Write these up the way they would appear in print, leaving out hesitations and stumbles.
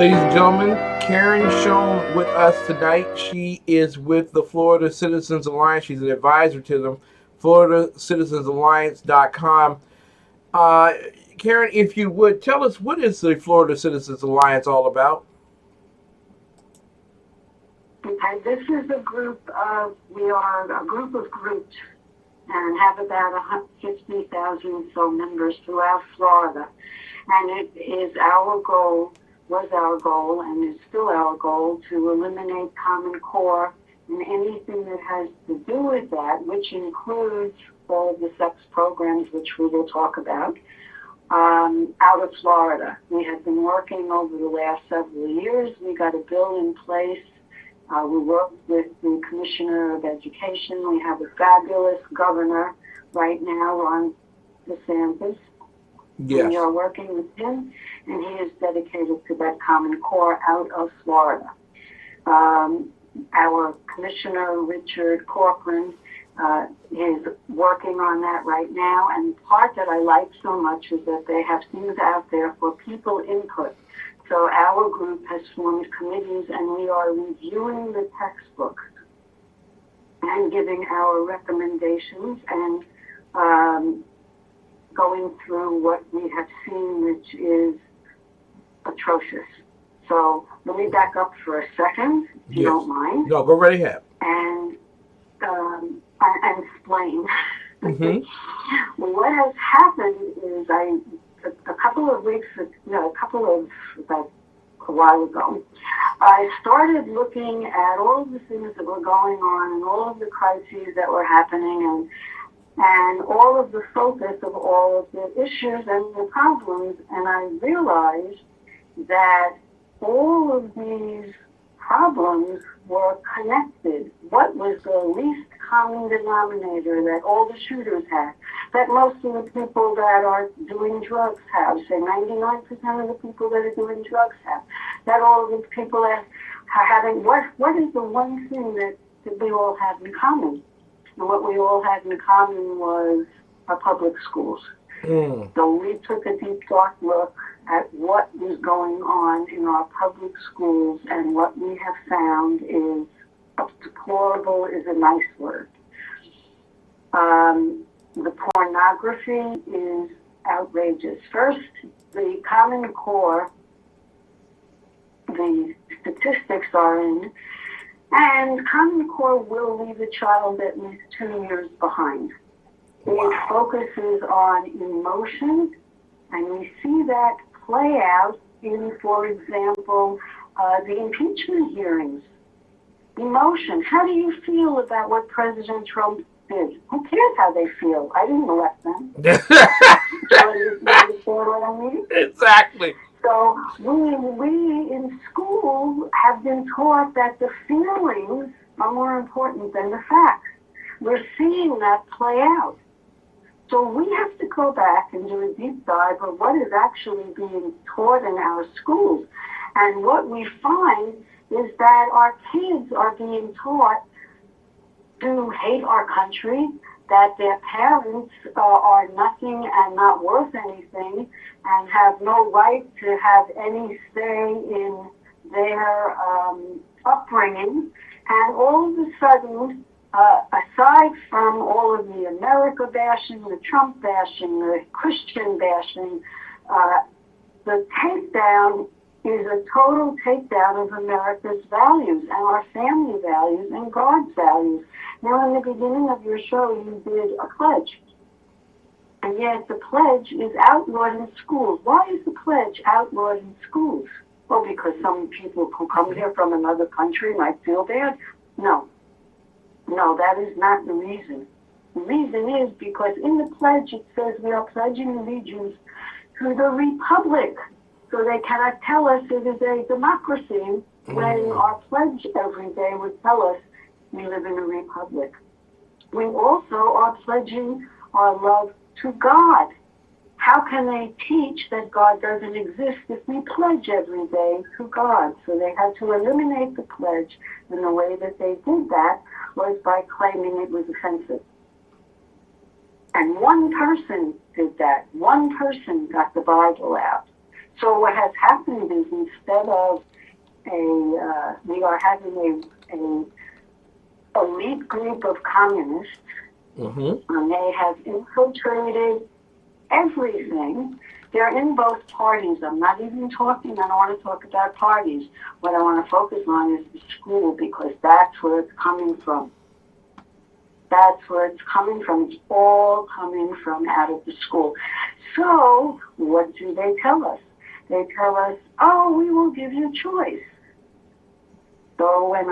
Ladies and gentlemen, Karen Schoen with us tonight. She is with the Florida Citizens Alliance. She's an advisor to them, FloridaCitizensAlliance.com. Uh, Karen, if you would, tell us, what is the Florida Citizens Alliance all about? Okay, this is we are a group of groups and have about 50,000 or so members throughout Florida. And it is was our goal, and is still our goal, to eliminate Common Core and anything that has to do with that, which includes all of the sex programs, which we will talk about, out of Florida. We have been working over the last several years. We got a bill in place. We worked with the Commissioner of Education. We have a fabulous governor right now, Ron DeSantis. Yes. We are working with him, and he is dedicated to that Common Core out of Florida. Our Commissioner, Richard Corcoran, is working on that right now. And the part that I like so much is that they have things out there for people input. So our group has formed committees, and we are reviewing the textbooks and giving our recommendations and going through what we have seen, which is atrocious. So let me back up for a second, if you don't mind. No, go right ahead. And explain. Mm-hmm. Well, what has happened is about a while ago, I started looking at all of the things that were going on and all of the crises that were happening and all of the focus of all of the issues and the problems, and I realized that all of these problems were connected. What was the least common denominator that all the shooters had, that most of the people that are doing drugs have, say 99% of the people that are doing drugs have, that all of the people that are having, what is the one thing that we all have in common? And what we all had in common was our public schools. So we took a deep, dark look at what was going on in our public schools, and what we have found is, deplorable is a nice word. The pornography is outrageous. First, the Common Core, the statistics are in, and Common Core will leave a child at least 2 years behind. Wow. It focuses on emotion, and we see that play out in, for example, the impeachment hearings. Emotion. How do you feel about what President Trump did? Who cares how they feel? I didn't elect them. You understand what I mean? Exactly. So we in school have been taught that the feelings are more important than the facts. We're seeing that play out. So we have to go back and do a deep dive of what is actually being taught in our schools. And what we find is that our kids are being taught to hate our country, that their parents are nothing and not worth anything and have no right to have any say in their upbringing. And all of a sudden, aside from all of the America bashing, the Trump bashing, the Christian bashing, the takedown is a total takedown of America's values and our family values and God's values. Now, in the beginning of your show, you did a pledge. And yet the pledge is outlawed in schools. Why is the pledge outlawed in schools? Well, because some people who come here from another country might feel bad? No, that is not the reason. The reason is because in the pledge it says we are pledging allegiance to the republic. So they cannot tell us it is a democracy when our pledge every day would tell us we live in a republic. We also are pledging our love to God. How can they teach that God doesn't exist if we pledge every day to God? So they had to eliminate the pledge, and the way that they did that was by claiming it was offensive. And one person did that. One person got the Bible out. So what has happened is instead of we are having a elite group of communists, and they have infiltrated everything. They're in both parties. I'm not even talking, I don't want to talk about parties. What I want to focus on is the school, because that's where it's coming from. That's where it's coming from. It's all coming from out of the school. So what do they tell us? They tell us, oh, we will give you choice. So when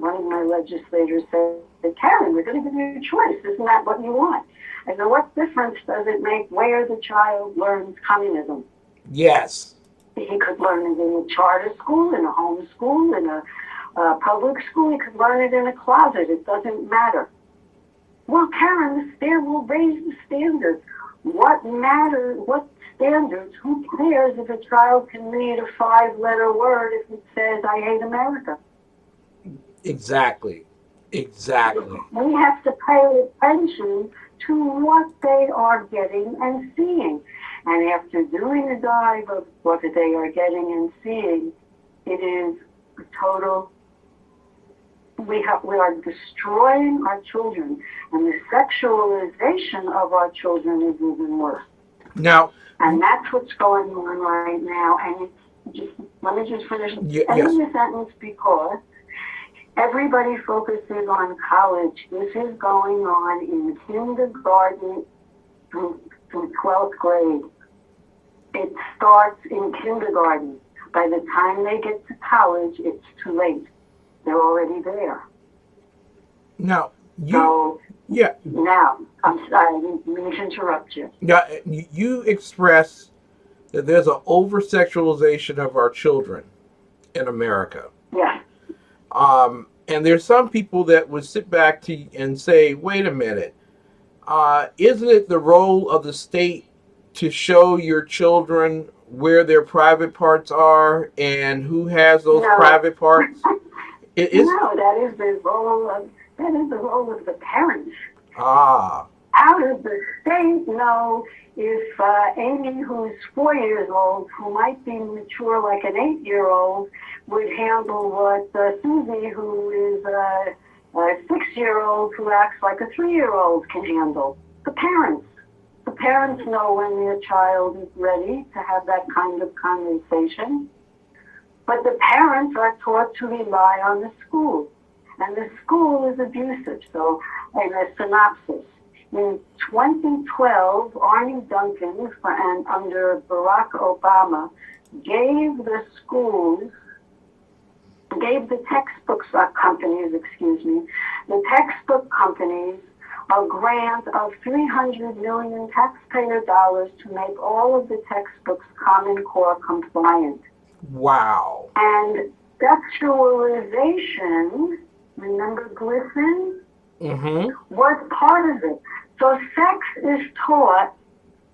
one of my legislators said, Karen, we're going to give you a choice. Isn't that what you want? I said, what difference does it make where the child learns communism? Yes. He could learn it in a charter school, in a home school, in a public school. He could learn it in a closet. It doesn't matter. Well, Karen, we'll raise the standards. What matter? What standards? Who cares if a child can read a 5-letter word if it says, I hate America? Exactly. Exactly. We have to pay attention to what they are getting and seeing. And after doing a dive of what they are getting and seeing, it is a total, we are destroying our children. And the sexualization of our children is even worse. Now, and that's what's going on right now. And it's just, let me just finish yes. ending the sentence, because everybody focuses on college. This is going on in kindergarten through 12th grade. It starts in kindergarten. By the time they get to college, it's too late. They're already there. Now, Now, I'm sorry, I didn't mean to interrupt you. Yeah, you express that there's an over-sexualization of our children in America. Yes. And there's some people that would sit back and say, wait a minute, isn't it the role of the state to show your children where their private parts are and who has those private parts? No, that is the role of the parents. Ah. How does the state know if Amy, who's 4 years old, who might be mature like an 8-year-old, would handle what Susie, who is a 6-year-old who acts like a 3-year-old, can handle? The parents. The parents know when their child is ready to have that kind of conversation. But the parents are taught to rely on the school. And the school is abusive. So, in a synopsis, in 2012, Arnie Duncan, and under Barack Obama, gave the textbook companies a grant of $300 million taxpayer dollars to make all of the textbooks Common Core compliant. Wow. And sexualization, remember Griffin? Was part of it. So sex is taught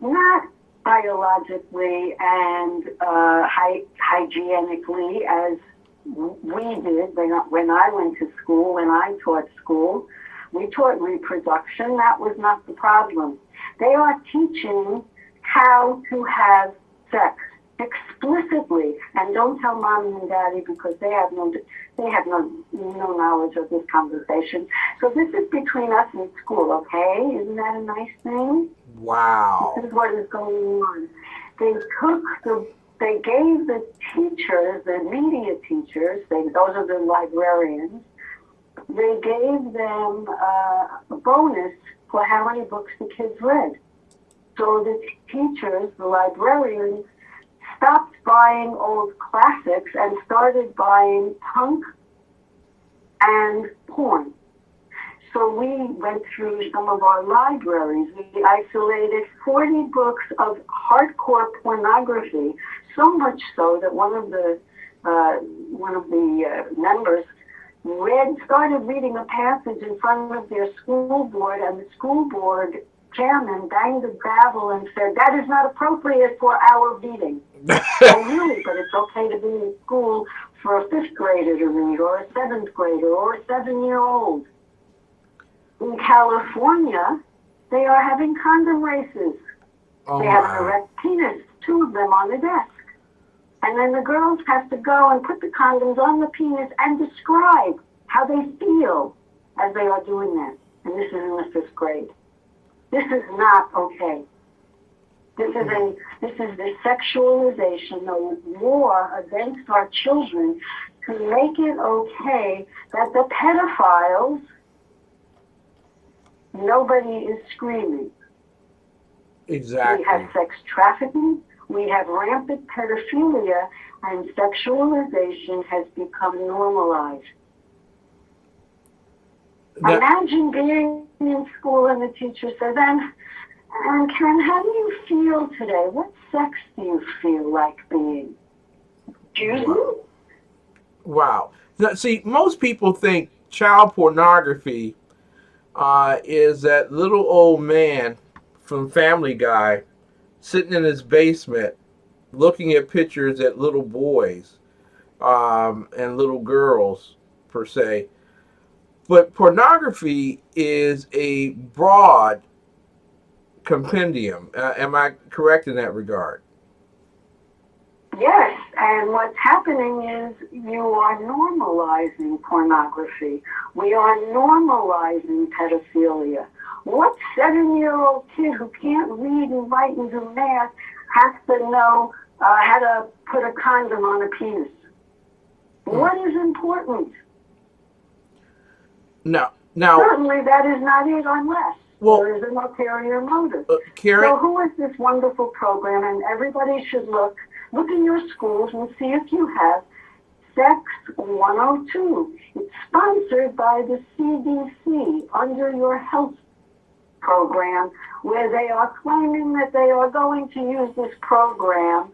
not biologically and hygienically as we did when I went to school, when I taught school. We taught reproduction. That was not the problem. They are teaching how to have sex explicitly, and don't tell mommy and daddy, because they have no knowledge of this conversation. So this is between us and school, okay? Isn't that a nice thing? Wow. This is what is going on. They gave the teachers, the media teachers, those are the librarians, they gave them a bonus for how many books the kids read. So the teachers, the librarians, stopped buying old classics and started buying punk and porn. So we went through some of our libraries. We isolated 40 books of hardcore pornography, so much so that one of the members started reading a passage in front of their school board, and the school board chairman banged the gavel and said, "That is not appropriate for our meeting." Oh, really? But it's okay to be in school for a 5th grader to read, or a 7th grader, or a 7-year-old. In California, they are having condom races. They have an erect penis. two of them on the desk. And then the girls have to go and put the condoms on the penis and describe how they feel as they are doing that. And this is in the 5th grade. This is not okay. This is the sexualization, the war against our children to make it okay that the pedophiles, nobody is screaming. Exactly. We have sex trafficking, we have rampant pedophilia, and sexualization has become normalized. Imagine being in school and the teacher says, and Karen, how do you feel today? What sex do you feel like being? Excuse me? Wow. Now, see, most people think child pornography is that little old man from Family Guy sitting in his basement looking at pictures at little boys and little girls, per se. But pornography is a broad compendium. Am I correct in that regard? Yes, and what's happening is you are normalizing pornography. We are normalizing pedophilia. What 7-year-old kid who can't read and write and do math has to know how to put a condom on a penis? What is important? Now, certainly that is not it unless there is an ulterior motive. Karen, so who is this wonderful program? And everybody should look in your schools and see if you have Sex 102. It's sponsored by the CDC under your health program, where they are claiming that they are going to use this program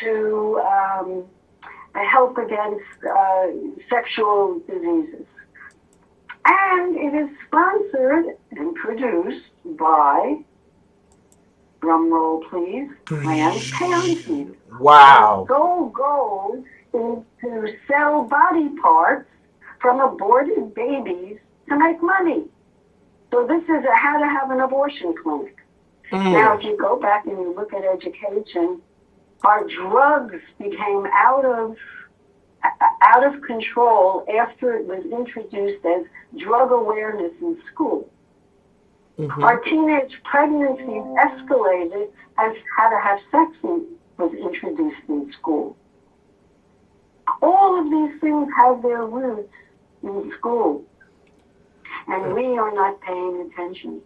to help against sexual diseases. And it is sponsored and produced by, drum roll please, Planned Parenthood. Wow. The sole goal is to sell body parts from aborted babies to make money. So this is how to have an abortion clinic. Now, if you go back and you look at education, our drugs became out of control after it was introduced as drug awareness in school. Our teenage pregnancies escalated as how to have sex was introduced in school. All of these things have their roots in school. And we are not paying attention.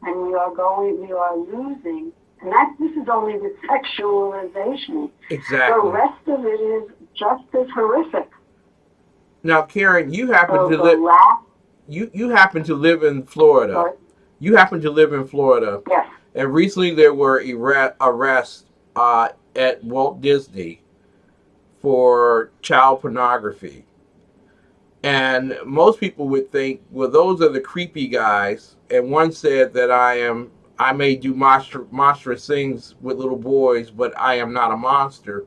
And we are losing. And this is only the sexualization. Exactly. The rest of it is just as horrific. Now, Karen, you happen to live. You happen to live in Florida. Sorry? You happen to live in Florida. Yes. And recently there were arrests at Walt Disney for child pornography. And most people would think, well, those are the creepy guys. And one said that I may do monstrous things with little boys, but I am not a monster.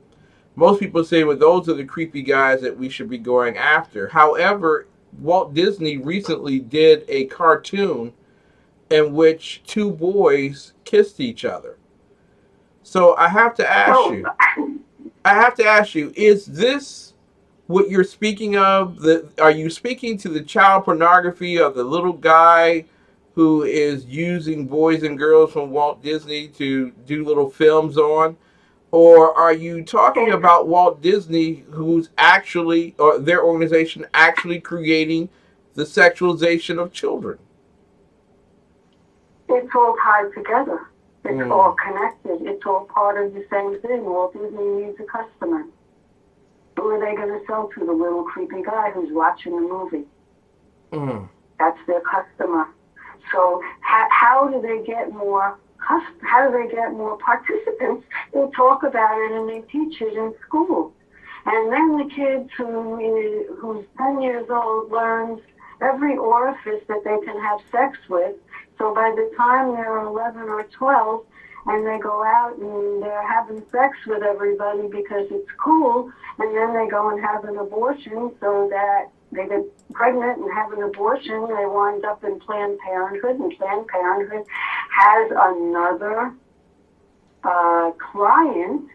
Most people say, well, those are the creepy guys that we should be going after. However, Walt Disney recently did a cartoon in which two boys kissed each other. So I have to ask you, is this what you're speaking of? Are you speaking to the child pornography of the little guy who is using boys and girls from Walt Disney to do little films on? Or are you talking about Walt Disney, who's actually, or their organization actually creating the sexualization of children? It's all tied together. It's all connected. It's all part of the same thing. Walt Disney needs a customer. Who are they going to sell to? The little creepy guy who's watching the movie. That's their customer. So how do they get more? How do they get more participants? They talk about it and they teach it in school. And then the kids who's 10 years old learns every orifice that they can have sex with. So by the time they're 11 or 12 and they go out and they're having sex with everybody because it's cool, and then they go and have an abortion so that they get pregnant and have an abortion, they wind up in Planned Parenthood, and Planned Parenthood has another client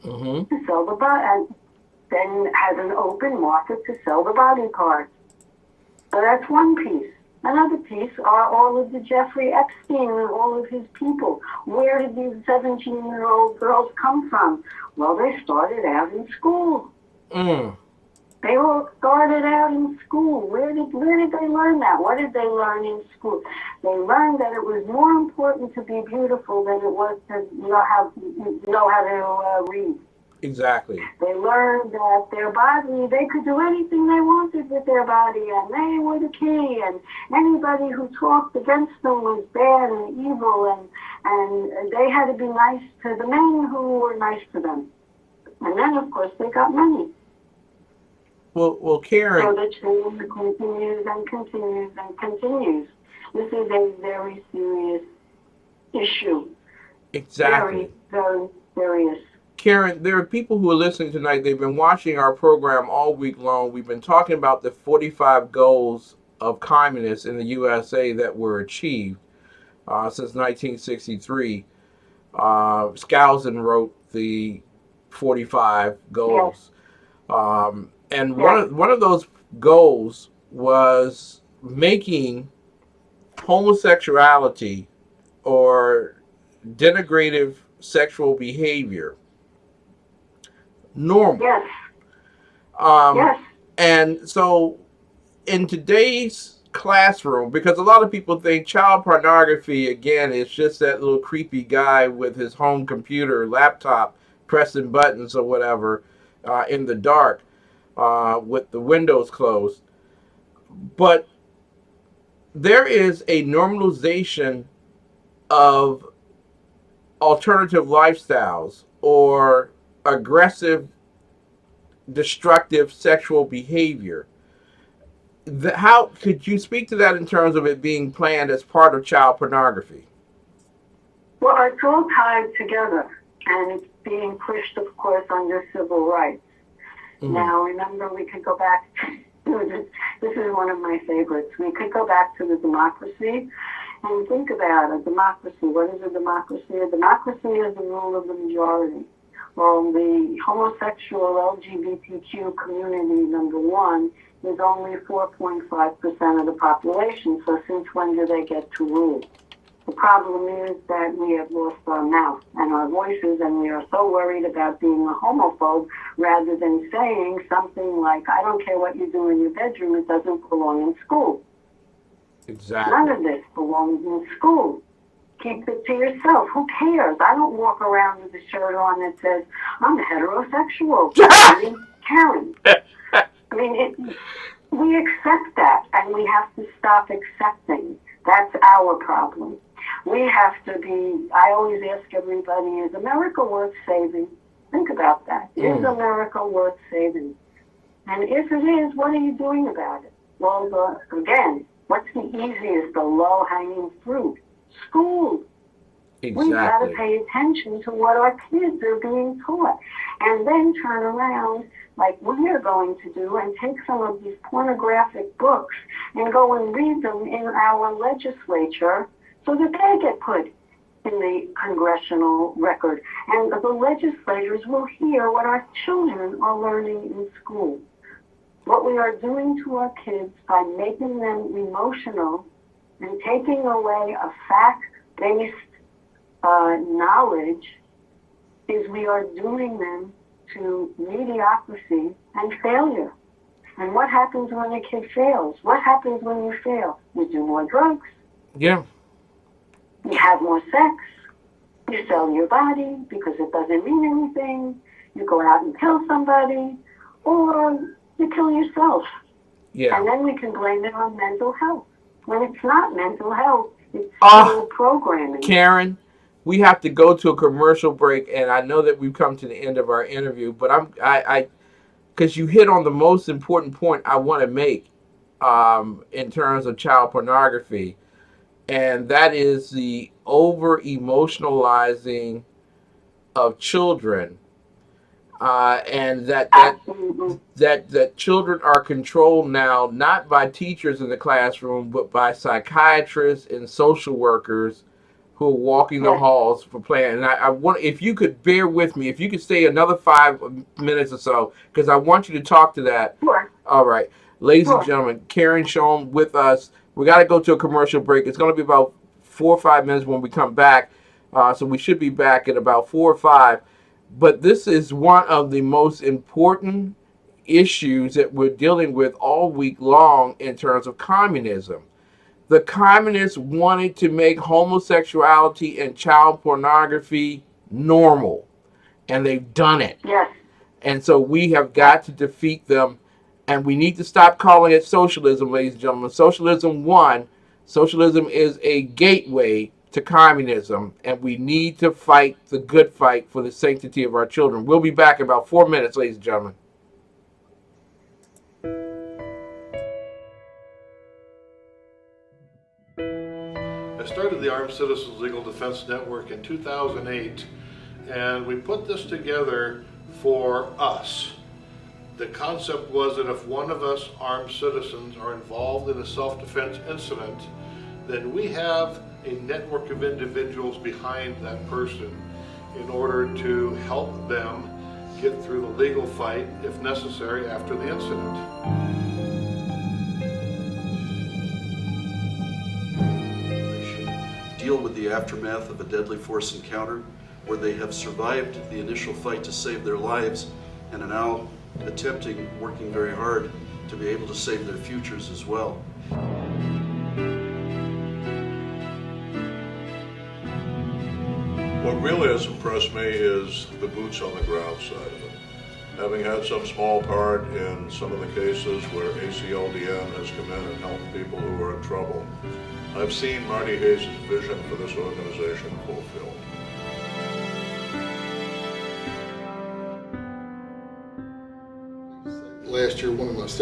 Mm-hmm. to sell the body, and then has an open market to sell the body parts. So that's one piece. Another piece are all of the Jeffrey Epstein and all of his people. Where did these 17-year-old girls come from? Well, they started out in school. Mm. They all started out in school. Where did they learn that? What did they learn in school? They learned that it was more important to be beautiful than it was to know how to read. Exactly. They learned that their body, they could do anything they wanted with their body, and they were the key, and anybody who talked against them was bad and evil, and they had to be nice to the men who were nice to them. And then, of course, they got money. Well, So Karen. the chain continues and continues and continues. This is a very serious issue. Exactly. Very, very serious. Karen, there are people who are listening tonight. They've been watching our program all week long. We've been talking about the 45 goals of communists in the USA that were achieved since 1963. Skousen wrote the 45 Yes, goals. And yes, one of those goals was making homosexuality or denigrative sexual behavior normal. yes, Um, yes. and so in today's classroom, because a lot of people think child pornography, again, is just that little creepy guy with his home computer, laptop, pressing buttons or whatever in the dark with the windows closed. But there is a normalization of alternative lifestyles or aggressive, destructive sexual behavior. How could you speak to that in terms of it being planned as part of child pornography? Well, it's all tied together, and it's being pushed, of course, under civil rights. Mm. Now, remember, we could go back to this is one of my favorites. We could go back to the democracy and think about a democracy. What is a democracy? A democracy is the rule of the majority. Well, the homosexual LGBTQ community, number one, is only 4.5% of the population. So since when do they get to rule? The problem is that we have lost our mouth and our voices, and we are so worried about being a homophobe rather than saying something like, I don't care what you do in your bedroom, it doesn't belong in school. None Exactly. of this belongs in school. Keep it to yourself. Who cares? I don't walk around with a shirt on that says, I'm a heterosexual. I mean, Karen. I mean, we accept that, and we have to stop accepting. That's our problem. We have to be, I always ask everybody, is America worth saving? Think about that. Is Mm. America worth saving? And if it is, what are you doing about it? Well, again, what's the easiest, the low-hanging fruit? School. We've got to Exactly. pay attention to what our kids are being taught, and then turn around like we are going to do and take some of these pornographic books and go and read them in our legislature so that they get put in the congressional record. And the legislators will hear what our children are learning in school. What we are doing to our kids by making them emotional and taking away a fact-based knowledge is we are doing them to mediocrity and failure. And what happens when a kid fails? What happens when you fail? You do more drugs. Yeah. You have more sex. You sell your body because it doesn't mean anything. You go out and kill somebody. Or you kill yourself. Yeah. And then we can blame it on mental health. When it's not mental health, it's Ah, school programming. Karen, we have to go to a commercial break, and I know that we've come to the end of our interview, but because you hit on the most important point I want to make in terms of child pornography, and that is the over emotionalizing of children, and Absolutely. that children are controlled now not by teachers in the classroom, but by psychiatrists and social workers who are walking the Yes. halls for playing. And I want, if you could bear with me, if you could stay another 5 minutes or so, because I want you to talk to that. Sure. All right. Ladies and Sure. gentlemen, Karen Schoen with us. We got to go to a commercial break. It's going to be about 4 or 5 minutes when we come back. So we should be back at about 4 or 5. But this is one of the most important issues that we're dealing with all week long in terms of communism. The communists wanted to make homosexuality and child pornography normal, and they've done it. Yes. And so we have got to defeat them, and we need to stop calling it socialism, ladies and gentlemen. Socialism won. Socialism is a gateway to communism, and we need to fight the good fight for the sanctity of our children. We'll be back in about 4 minutes, ladies and gentlemen. I started the Armed Citizens Legal Defense Network in 2008, and we put this together for us. The concept was that if one of us armed citizens are involved in a self-defense incident, then we have a network of individuals behind that person in order to help them get through the legal fight, if necessary, after the incident. Deal with the aftermath of a deadly force encounter where they have survived the initial fight to save their lives and are now working very hard to be able to save their futures as well. What really has impressed me is the boots on the ground side of it. Having had some small part in some of the cases where ACLDN has come in and helped people who are in trouble, I've seen Marty Hayes' vision for this organization fulfilled. Last year, one of my